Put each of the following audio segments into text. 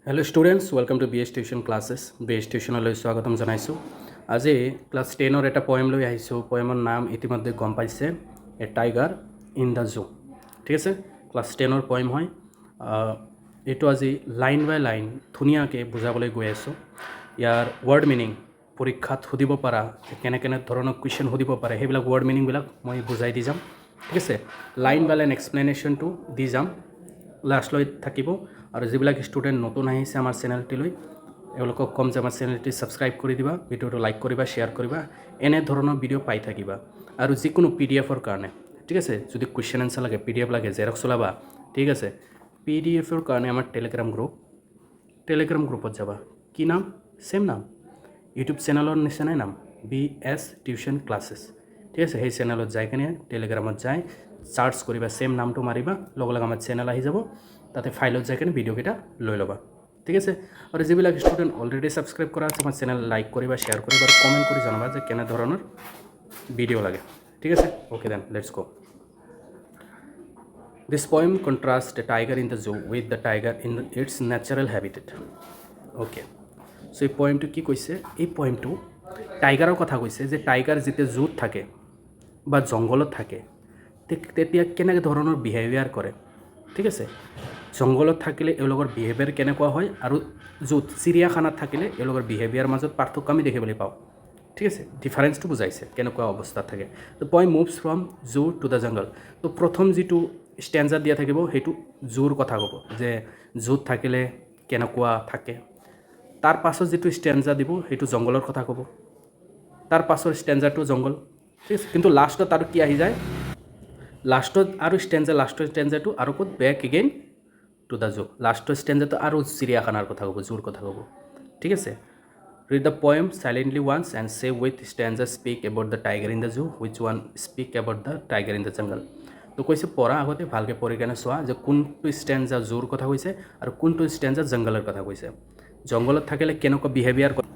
Hello students, welcome to BS Tuition classes. BS Tuition লৈ স্বাগতম জনাইছোঁ। আজি ক্লাছ 10ৰ এটা পয়েম লৈ আহিছোঁ। পয়েমৰ নাম ইতিমধ্যে গম পাইছে, a tiger in the zoo. ঠিক আছে, ক্লাছ 10ৰ পয়েম হয়। এইটো আজি লাইন বাই লাইন ধুনীয়াকৈ বুজাবলৈ গৈ আছোঁ। ইয়াৰ ৱৰ্ড মিনিং পৰীক্ষাত সুধিব পৰা, কেনে ধৰণৰ কুৱেশ্যন সুধিব পাৰে, সেইবিলাক ৱৰ্ড মিনিংবিলাক মই বুজাই দি যাম। ঠিক আছে, লাইন বাই লাইন এক্সপ্লেনেশ্যনটো দি যাম, লাষ্টলৈ থাকিব। আৰু যিবিলাক ষ্টুডেণ্ট নতুন আহিছে আমাৰ চেনেলটিলৈ, এওঁলোকক ক'ম যে আমাৰ চেনেলটি ছাবস্ক্ৰাইব কৰি দিবা, ভিডিঅ'টো লাইক কৰিবা, শ্বেয়াৰ কৰিবা, এনেধৰণৰ ভিডিঅ' পাই থাকিবা। আৰু যিকোনো PDFৰ কাৰণে, ঠিক আছে, যদি কুৱেশ্যন এনচাৰ লাগে, PDF লাগে, জেৰক্স ওলাবা, ঠিক আছে। PDFৰ কাৰণে আমাৰ টেলিগ্ৰাম গ্ৰুপত যাবা। কি নাম? ছেম নাম, ইউটিউব চেনেলৰ নিচিনাই নাম, BS টিউশ্যন ক্লাছেছ। ঠিক আছে, সেই চেনেলত যাই কিনে টেলিগ্ৰামত যাই চাৰ্চ কৰিবা, ছেম নামটো মাৰিবা, লগে লগে আমাৰ চেনেল আহি যাব। তাতে ফাইলত যাই কিনে ভিডিঅ'কেইটা লৈ ল'বা। ঠিক আছে, আৰু যিবিলাক ষ্টুডেণ্ট অলৰেডি ছাবস্ক্ৰাইব কৰা আছে, আমাৰ চেনেল লাইক কৰিবা, শ্বেয়াৰ কৰিবা, আৰু কমেণ্ট কৰি জনাবা যে কেনেধৰণৰ ভিডিঅ' লাগে। ঠিক আছে, okay then let's go. This poem contrasts the tiger in the zoo with the tiger in its natural habitat. Okay, so এই পয়েমটো কি কৈছে? এই পয়েমটো টাইগাৰৰ কথা কৈছে, যে টাইগাৰ যেতিয়া জুত থাকে বা জংঘলত থাকে তেতিয়া কেনে ধৰণৰ বিহেভিয়াৰ কৰে। ঠিক আছে, জংঘলত থাকিলে এওঁলোকৰ বিহেভিয়াৰ কেনেকুৱা হয়, আৰু জুত চিৰিয়াখানাত থাকিলে এওঁলোকৰ বিহেভিয়াৰ মাজত পাৰ্থক্য আমি দেখিবলৈ পাওঁ। ঠিক আছে, ডিফাৰেঞ্চটো বুজাইছে কেনেকুৱা অৱস্থাত থাকে। তো poem moves from zoo to the jungle. তো প্ৰথম যিটো ষ্টেঞ্জা দিয়া থাকিব সেইটো জুৰ কথা ক'ব, যে জুত থাকিলে কেনেকুৱা থাকে। তাৰ পাছত যিটো ষ্টেঞ্জা দিব সেইটো জংঘলৰ কথা ক'ব, তাৰ পাছৰ ষ্টেঞ্জাটো জংঘল। ঠিক আছে, কিন্তু লাষ্টত আৰু কি আহি যায়, লাষ্টৰ ষ্টেঞ্জাটো আৰু ক'ত, back again to the zoo. লাষ্টৰ ষ্টেঞ্জাটো আৰু চিৰিয়াখানাৰ কথা ক'ব, জুৰ কথা ক'ব। ঠিক আছে, read the poem silently once and say with stanza speak about the tiger in the zoo, which one speak about the tiger in the jungle. তো কৈছে পঢ়া আগতে ভালকৈ পঢ়ি কেনে চোৱা যে কোনটো ষ্টেঞ্জা জুৰ কথা কৈছে আৰু কোনটো ষ্টেঞ্জা জংগলৰ কথা কৈছে। জংঘলত থাকিলে কেনেকুৱা বিহেভিয়াৰ কৰে,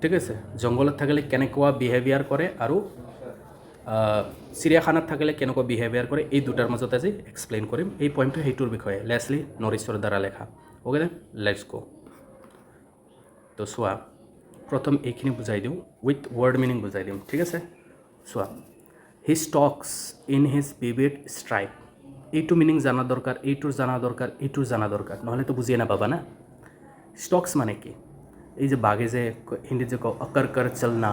ঠিক আছে, জংঘলত থাকিলে কেনেকুৱা বিহেভিয়াৰ কৰে, আৰু চিৰিয়াখানাত থাকিলে কেনেকুৱা বিহেভিয়াৰ কৰে, এই দুটাৰ মাজত আজি এক্সপ্লেইন কৰিম। এই পয়েমটো সেইটোৰ বিষয়ে, লেছলি নৰিছৰ দ্বাৰা লেখা। অ'কে দেন লেটছ গো। তো চোৱা, প্ৰথম এইখিনি বুজাই দিওঁ, উইথ ৱৰ্ড মিনিং বুজাই দিম। ঠিক আছে, চোৱা, হি stocks in his vivid stripe. এইটো মিনিং জানা দৰকাৰ, এইটোৰ জানা দৰকাৰ, এইটোৰ জানা দৰকাৰ, নহ'লেতো বুজিয়ে নাপাবা না। ষ্টক্স মানে কি? এই যে বাঘে যে হিন্দীত যে কওঁ অকৰ কৰ চলনা,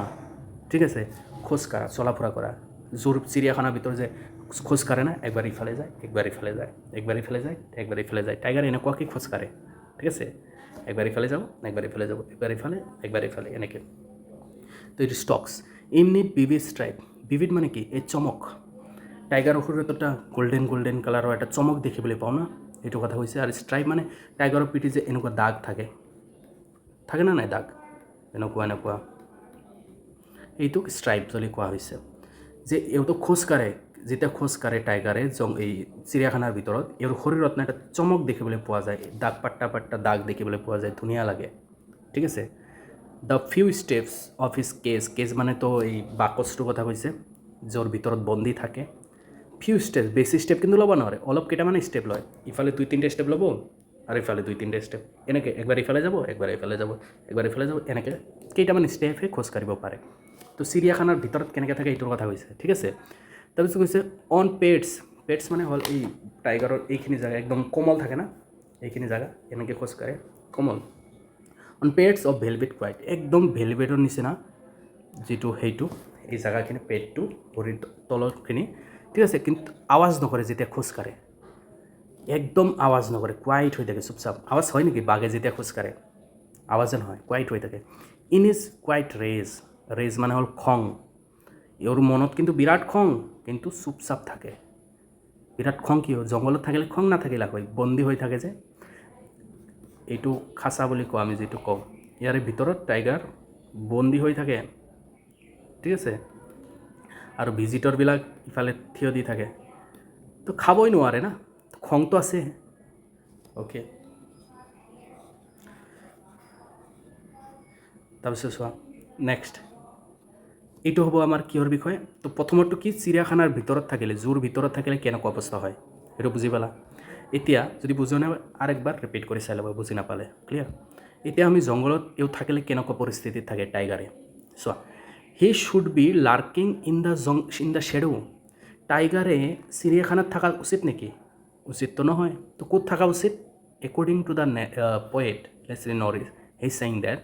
ঠিক আছে, খোজকাঢ়া, চলাফুৰা কৰা। জোৰ চিৰিয়াখানাৰ ভিতৰত যে খোজকাঢ়ে না, একবাৰ ইফালে যায়, একবাৰ ইফালে যায়, একবাৰ ইফালে যায়, একবাৰ ইফালে যায়। টাইগাৰ এনেকুৱাকৈ খোজকাঢ়ে। ঠিক আছে, একবাৰ ইফালে যাব, একবাৰ ইফালে যাব, একবাৰ ইফালে, এনেকৈ। তো এইটো stalks in it vivid stripe. Vivid মানে কি? এই চমক। টাইগাৰৰ শৰীৰত এটা গোল্ডেন কালাৰৰ এটা চমক দেখিবলৈ পাওঁ না, এইটো কথা কৈছে। আৰু ষ্ট্ৰাইপ মানে টাইগাৰৰ পিঠিত যে এনেকুৱা দাগ থাকে না নাই, দাগ এনেকুৱা, এইটোক ষ্ট্ৰাইপ বুলি কোৱা হৈছে। যে এওঁতো খোজকাঢ়ে, যেতিয়া খোজকাঢ়ে টাইগাৰে এই চিৰিয়াখানাৰ ভিতৰত, এওঁৰ শৰীৰত না এটা চমক দেখিবলৈ পোৱা যায়, দাগ পাট্টা দাগ দেখিবলৈ পোৱা যায়, ধুনীয়া লাগে। ঠিক আছে, the few steps of his cage মানে তো এই বাকচটোৰ কথা কৈছে, য'ৰ ভিতৰত বন্দী থাকে। ফিউ ষ্টেপ, বেছি ষ্টেপ কিন্তু ল'ব নোৱাৰে, অলপ কেইটামান ষ্টেপ লয়। ইফালে 2-3টা ষ্টেপ ল'ব, আৰু ইফালে 2-3টা ষ্টেপ, এনেকৈ একবাৰ ইফালে যাব, একবাৰ ইফালে যাব, একবাৰ ইফালে যাব, এনেকৈ কেইটামান ষ্টেপহে খোজকাঢ়িব পাৰে। তো চিৰিয়াখানাৰ ভিতৰত কেনেকৈ থাকে এইটোৰ কথা কৈছে। ঠিক আছে, তাৰপিছত কৈছে অন পেটছ মানে হ'ল এই টাইগাৰৰ এইখিনি জেগা একদম কোমল থাকে না, এইখিনি জেগা এনেকৈ খোজকাঢ়ে, কোমল। On patch of velvet quiet, একদম ভেলভেটৰ নিচিনা যিটো সেইটো, এই জেগাখিনি পেটটো, ভৰিৰ তলৰখিনি। ঠিক আছে, কিন্তু আৱাজ নকৰে যেতিয়া খোজকাঢ়ে, একদম আৱাজ নকৰে, কোৱাইট হৈ থাকে, চুপচাপ। আৱাজ হয় নেকি বাঘে যেতিয়া খোজকাঢ়ে? আৱাজে নহয়, কোৱাইট হৈ থাকে। ইন ইজ কোৱাইট ৰেজ মানে হ'ল খং। এওঁৰ মনত কিন্তু বিৰাট খং, কিন্তু চুপচাপ থাকে। বিৰাট খং কি হয়? জংঘলত থাকিলে খং নাথাকিলা হয়, বন্দী হৈ থাকে যে, এইটো খাচা বুলি কওঁ আমি, যিটো কওঁ। ইয়াৰে ভিতৰত টাইগাৰ বন্দী হৈ থাকে। ঠিক আছে, আৰু ভিজিটৰবিলাক ইফালে থিয় দি থাকে, তো খাবই নোৱাৰে না, খংটো আছে। অ'কে, তাৰপিছত চোৱা নেক্সট, এইটো হ'ব আমাৰ কিহৰ বিষয়ে? তো প্ৰথমটো কি, চিৰিয়াখানাৰ ভিতৰত থাকিলে, জুৰ ভিতৰত থাকিলে কেনেকুৱা অৱস্থা হয়, সেইটো বুজি পালা। এতিয়া যদি বুজি নাই আরেকবার রিপিট করে চাই ল'ব বুজি নাপালে ক্লিয়ার এতিয়া আমি জংঘলত এও থাকিলে কেনেকুৱা পৰিস্থিতিত থাকে টাইগাৰে চোৱা he should be lurking in the shadow টাইগাৰে চিৰিয়াখানাত থকা উচিত নেকি উচিত তো নহয় তো ক'ত থকা উচিত according to the poet Leslie Norris he saying that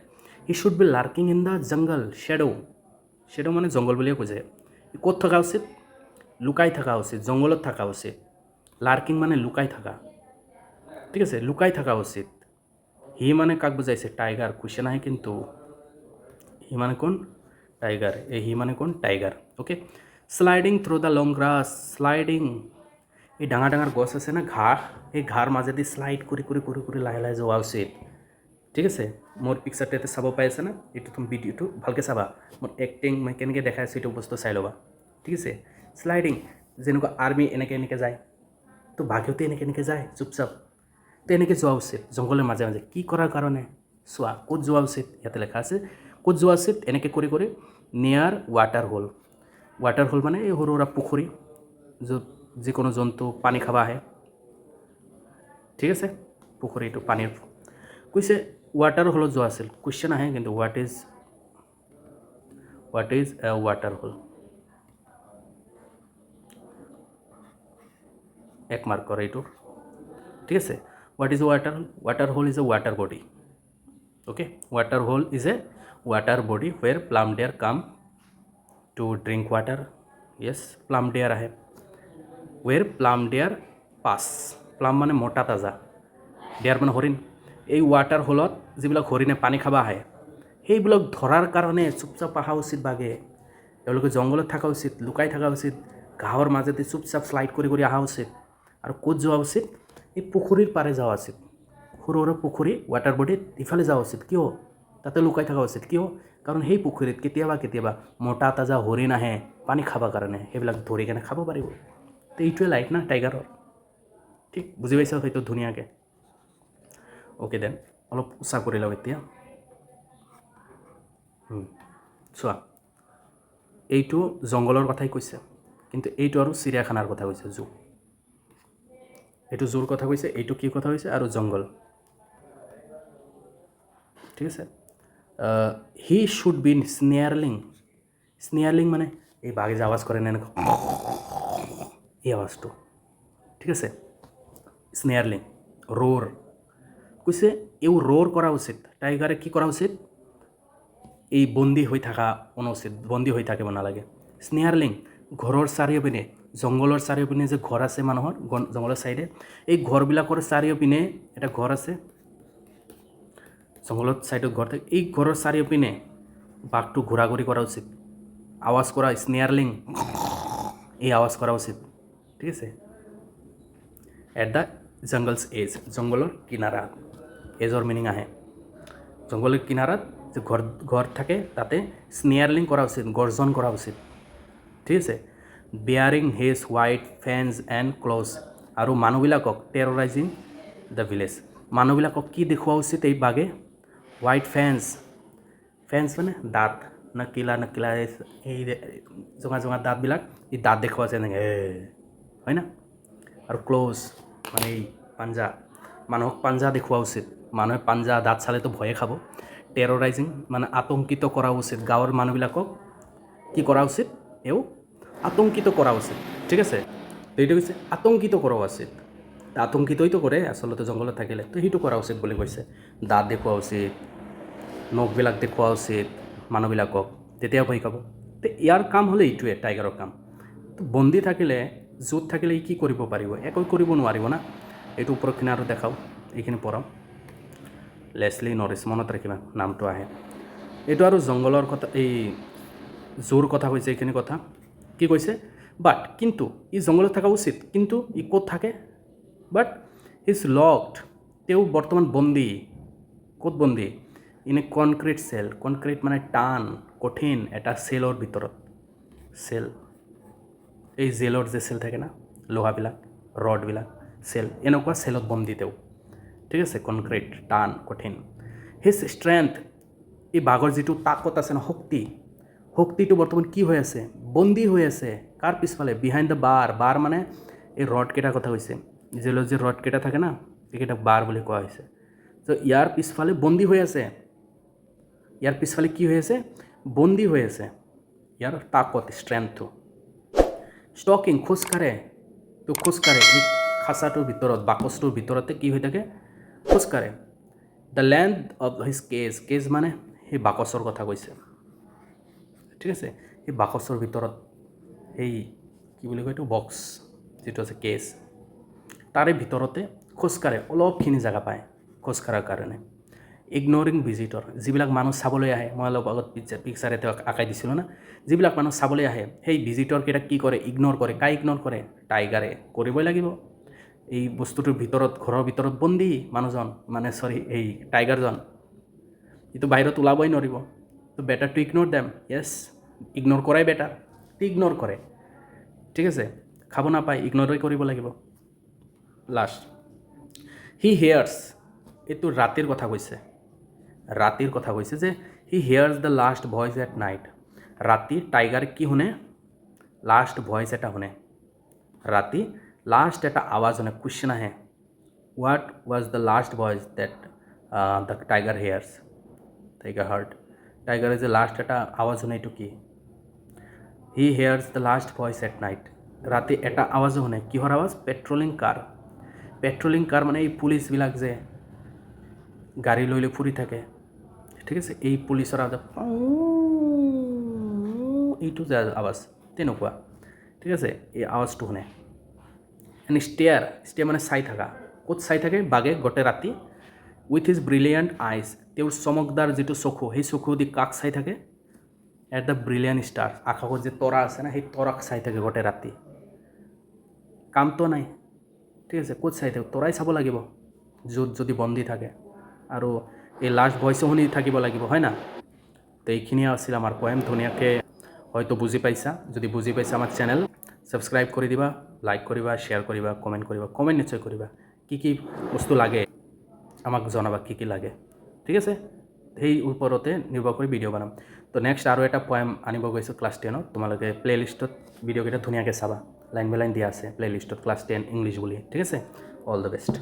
he should be lurking in the jungle shadow shadow মানে জংঘল বুলিয়ে বুজায় ক'ত থকা উচিত লুকাই থকা উচিত জংঘলত থকা উচিত লাৰ্কিং মানে লুকাই থকা ঠিক আছে লুকাই থকা উচিত হি মানে কাক বুজাইছে টাইগাৰ কুৱেশ্যন আহে কিন্তু হি মানে কোন টাইগাৰ এই হি মানে কোন tiger okay sliding through the long grass sliding এই ডাঙৰ ডাঙৰ গছ আছে না ঘাঁহ এই ঘাঁহৰ মাজেদি স্লাইড কৰি কৰি কৰি কৰি লাহে লাহে যোৱা উচিত ঠিক আছে মোৰ পিকচাৰটো ইয়াতে চাব পাই আছে না এইটো তুমি ভিডিঅ'টো ভালকৈ চাবা মোৰ এক্টিং মই কেনেকৈ দেখাই আছোঁ এইটো বস্তু চাই ল'বা ঠিক আছে স্লাইডিং যেনেকুৱা আৰ্মি এনেকৈ এনেকৈ যায় তো বাঘেওতে এনেকৈ এনেকৈ যায় চুপচাপ তো এনেকৈ যোৱা উচিত জংঘলৰ মাজে মাজে কি কৰাৰ কাৰণে চোৱা ক'ত যোৱা উচিত ইয়াতে লেখা আছে ক'ত যোৱা উচিত এনেকৈ কৰি কৰি নিয়াৰ ৱাটাৰ হোল মানে এই সৰু সুৰা পুখুৰী য'ত যিকোনো জন্তু পানী খাব আহে ঠিক আছে পুখুৰীটো পানীৰ কৈছে ৱাটাৰ হোলত যোৱা আছিল কুৱেশ্যন আহে কিন্তু what is a water hole এক মাৰ্ক কৰে এইটো ঠিক আছে what is water hole is a water body okay water hole is a water body where plump deer come to drink water yes plump deer আহে where plump deer pass plump মানে মোটা তাজা ডেয়াৰ মানে হৰিণ এই water হোলত যিবিলাক হৰিণে পানী খাব আহে সেইবিলাক ধৰাৰ কাৰণে চুপচাপ অহা উচিত বাঘে তেওঁলোকে জংঘলত থকা উচিত লুকাই থকা উচিত ঘাঁহৰ মাজেদি চুপচাপ স্লাইড কৰি কৰি অহা উচিত আৰু ক'ত যোৱা উচিত এই পুখুৰীৰ পাৰে যোৱা উচিত সৰু সৰু পুখুৰী ৱাটাৰ বডিত ইফালে যোৱা উচিত কিয় তাতে লুকাই থকা উচিত কিয় কাৰণ সেই পুখুৰীত কেতিয়াবা কেতিয়াবা মোটা তাজা হৰিণ আহে পানী খাবৰ কাৰণে সেইবিলাক ধৰি কেনে খাব পাৰিব তো এইটোৱে লাইফ না টাইগাৰৰ ঠিক বুজি পাইছা হয়তো ধুনীয়াকৈ অ'কে দেন অলপ উচা কৰি লওঁ এতিয়া চোৱা এইটো জংঘলৰ কথাই কৈছে কিন্তু এইটো আৰু চিৰিয়াখানাৰ কথা কৈছে জু এইটো জুৰ কথা কৈছে এইটো কি কথা কৈছে আৰু জংঘল ঠিক আছে হি শুড বি স্নেয়াৰলিং মানে এই বাঘে যে আৱাজ কৰে না এনেকুৱা এই আৱাজটো ঠিক আছে স্নেয়াৰলিং ৰোৰ কৈছে এও ৰোৰ কৰা উচিত টাইগাৰে কি কৰা উচিত এই বন্দী হৈ থকা অনুচিত বন্দী হৈ থাকিব নালাগে স্নেয়াৰলিং ঘৰৰ চাৰিওপিনে জংঘলৰ চাৰিওপিনে যে ঘৰ আছে মানুহৰ জংঘলৰ চাইডে এই ঘৰবিলাকৰ চাৰিওপিনে এটা ঘৰ আছে জংঘলত চাইডত ঘৰ থাকে এই ঘৰৰ চাৰিওপিনে বাঘটো ঘূৰা ঘূৰি কৰা উচিত আৱাজ কৰা স্নেয়াৰলিং এই আৱাজ কৰা উচিত ঠিক আছে এট দ্য জংগলছ এজ জংঘলৰ কিনাৰাত এজৰ মিনিং আহে জংঘলৰ কিনাৰাত যে ঘৰ থাকে তাতে স্নেয়াৰলিং কৰা উচিত গৰ্জন কৰা উচিত ঠিক আছে baring his white fangs and claws আৰু মানুহবিলাকক টেৰৰাইজিং দ্য ভিলেজ মানুহবিলাকক কি দেখুওৱা উচিত এই বাঘে হোৱাইট ফেন্স মানে দাঁত নকিলা এই জঙা জঙা দাঁতবিলাক এই দাঁত দেখুওৱা আছে এনেকৈ হয় না আৰু ক্লজ মানে এই পাঞ্জা মানুহক পাঞ্জা দেখুওৱা উচিত মানুহে পাঞ্জা দাঁত চালেতো ভয়ে খাব টেৰৰাইজিং মানে আতংকিত কৰা উচিত গাঁৱৰ মানুহবিলাকক কি কৰা উচিত এও আতংকিত কৰা উচিত ঠিক আছে এইটো কৈছে আতংকিত কৰা উচিত আতংকিতইতো কৰে আচলতে জংঘলত থাকিলে তো সেইটো কৰা উচিত বুলি কৈছে দাঁত দেখুওৱা উচিত নখবিলাক দেখুওৱা উচিত মানুহবিলাকক তেতিয়া ভয় খাব তো ইয়াৰ কাম হ'লে এইটোৱে টাইগাৰৰ কাম তো বন্দী থাকিলে জুত থাকিলে ই কি কৰিব পাৰিব একো কৰিব নোৱাৰিব না এইটো ওপৰৰখিনি আৰু দেখাওঁ এইখিনি পঢ়াওঁ লেছলি নৰিছ মনত ৰাখিবা নামটো আহে এইটো আৰু জংঘলৰ কথা এই জোৰ কথা কৈছে এইখিনি কথা কি কৈছে বাট কিন্তু ই জংঘলত থকা উচিত কিন্তু ই ক'ত থাকে বাট ইজ লকড তেওঁ বৰ্তমান বন্দী ক'ত বন্দী in a concrete cell concrete মানে টান কঠিন এটা চেলৰ ভিতৰত চেল এই জেলৰ যে চেল থাকে না লোহাবিলাক ৰডবিলাক চেল এনেকুৱা চেলত বন্দী তেওঁ ঠিক আছে কনক্ৰিট টান কঠিন হিজ ষ্ট্ৰেংথ এই বাঘৰ যিটো তাকত আছে না শক্তিটো বৰ্তমান কি হৈ আছে বন্দী হৈ আছে কাৰ পিছফালে বিহাইণ্ড দ্য বাৰ মানে এই ৰডকেইটাৰ কথা কৈছে জেলৰ যে ৰডকেইটা থাকে না এইকেইটাক বাৰ বুলি কোৱা হৈছে তো ইয়াৰ পিছফালে বন্দী হৈ আছে ইয়াৰ পিছফালে কি হৈ আছে বন্দী হৈ আছে ইয়াৰ তাকত ষ্ট্ৰেংথটো ষ্টকিং খোজকাঢ়ে তো খোজকাঢ়ে এই খাঁচাটোৰ ভিতৰত বাকচটোৰ ভিতৰতে কি হৈ থাকে খোজকাঢ়ে the length of his cage মানে সেই বাকচৰ কথা কৈছে ঠিক আছে সেই বাকচৰ ভিতৰত সেই কি বুলি কয় এইটো বক্স যিটো আছে কেজ তাৰে ভিতৰতে খোজকাঢ়ে অলপখিনি জেগা পায় খোজকাঢ়াৰ কাৰণে ইগনৰিং ভিজিটৰ যিবিলাক মানুহ চাবলৈ আহে মই অলপ আগত পিকচাৰ এটা আঁকাই দিছিলোঁ না যিবিলাক মানুহ চাবলৈ আহে সেই ভিজিটৰকেইটা কি কৰে ইগন'ৰ কৰে কাই ইগন'ৰ কৰে টাইগাৰে কৰিবই লাগিব এই বস্তুটোৰ ভিতৰত ঘৰৰ ভিতৰত বন্দী মানুহজন মানে এই টাইগাৰজন এইটো বাহিৰত ওলাবই নোৱাৰিব তো বেটাৰ টু ইগন'ৰ দেম য়েছ ইগন'ৰ কৰাই বেটাৰ ইগন'ৰ কৰে ঠিক আছে খাব নাপায় ইগন'ৰেই কৰিব লাগিব লাষ্ট হি হেয়াৰ্ছ এইটো ৰাতিৰ কথা কৈছে যে he hears the last voice at night ৰাতি টাইগাৰে কি শুনে লাষ্ট ভইচ এটা শুনে ৰাতি লাষ্ট এটা আৱাজ শুনে কুৱেশ্যন আহে what was the last voice that the tiger hears heard টাইগাৰে যে লাষ্ট এটা আৱাজ শুনে এইটো কি he hears the last voice at night ৰাতি এটা আৱাজ শুনে কিহৰ আৱাজ পেট্ৰলিং কাৰ মানে এই পুলিচবিলাক যে গাড়ী লৈ ফুৰি থাকে ঠিক আছে এই পুলিচৰ আৱাজ এইটো যে আৱাজ তেনেকুৱা ঠিক আছে এই আৱাজটো শুনে এণ্ড ষ্টেয়াৰ মানে চাই থকা ক'ত চাই থাকে বাঘে গোটেই ৰাতি উইথ হিজ ব্ৰিলিয়েণ্ট আইজ তেওঁৰ চমকদাৰ যিটো চকু সেই চকু দি কাক চাই থাকে এট দ্য ব্ৰিলিয়েণ্ট ষ্টাৰ আকাশত যে তৰা আছে না সেই তৰাক চাই থাকে গোটেই ৰাতি কামটো নাই ঠিক আছে ক'ত চাই থাকে তৰাই চাব লাগিব য'ত যদি বন্দী থাকে আৰু এই লাষ্ট ভইচো শুনি থাকিব লাগিব হয় না তো এইখিনিয়ে আছিল আমাৰ পয়েম ধুনীয়াকৈ হয়তো বুজি পাইছা যদি বুজি পাইছা আমাৰ চেনেল ছাবস্ক্ৰাইব কৰি দিবা লাইক কৰিবা শ্বেয়াৰ কৰিবা কমেণ্ট নিশ্চয় কৰিবা কি বস্তু লাগে আমাক জনাবা কি লাগে ঠিক আছে সেই ওপৰতে নিৰ্ভৰ কৰি ভিডিঅ' বনাম তো নেক্সট আৰু এটা পয়েম আনিব গৈছোঁ ক্লাছ 10ত তোমালোকে প্লে'লিষ্টত ভিডিঅ'কেইটা ধুনীয়াকৈ চাবা লাইন বাই লাইন দিয়া আছে প্লে'লিষ্টত ক্লাছ 10 ইংলিছ বুলি ঠিক আছে অল দ্য বেষ্ট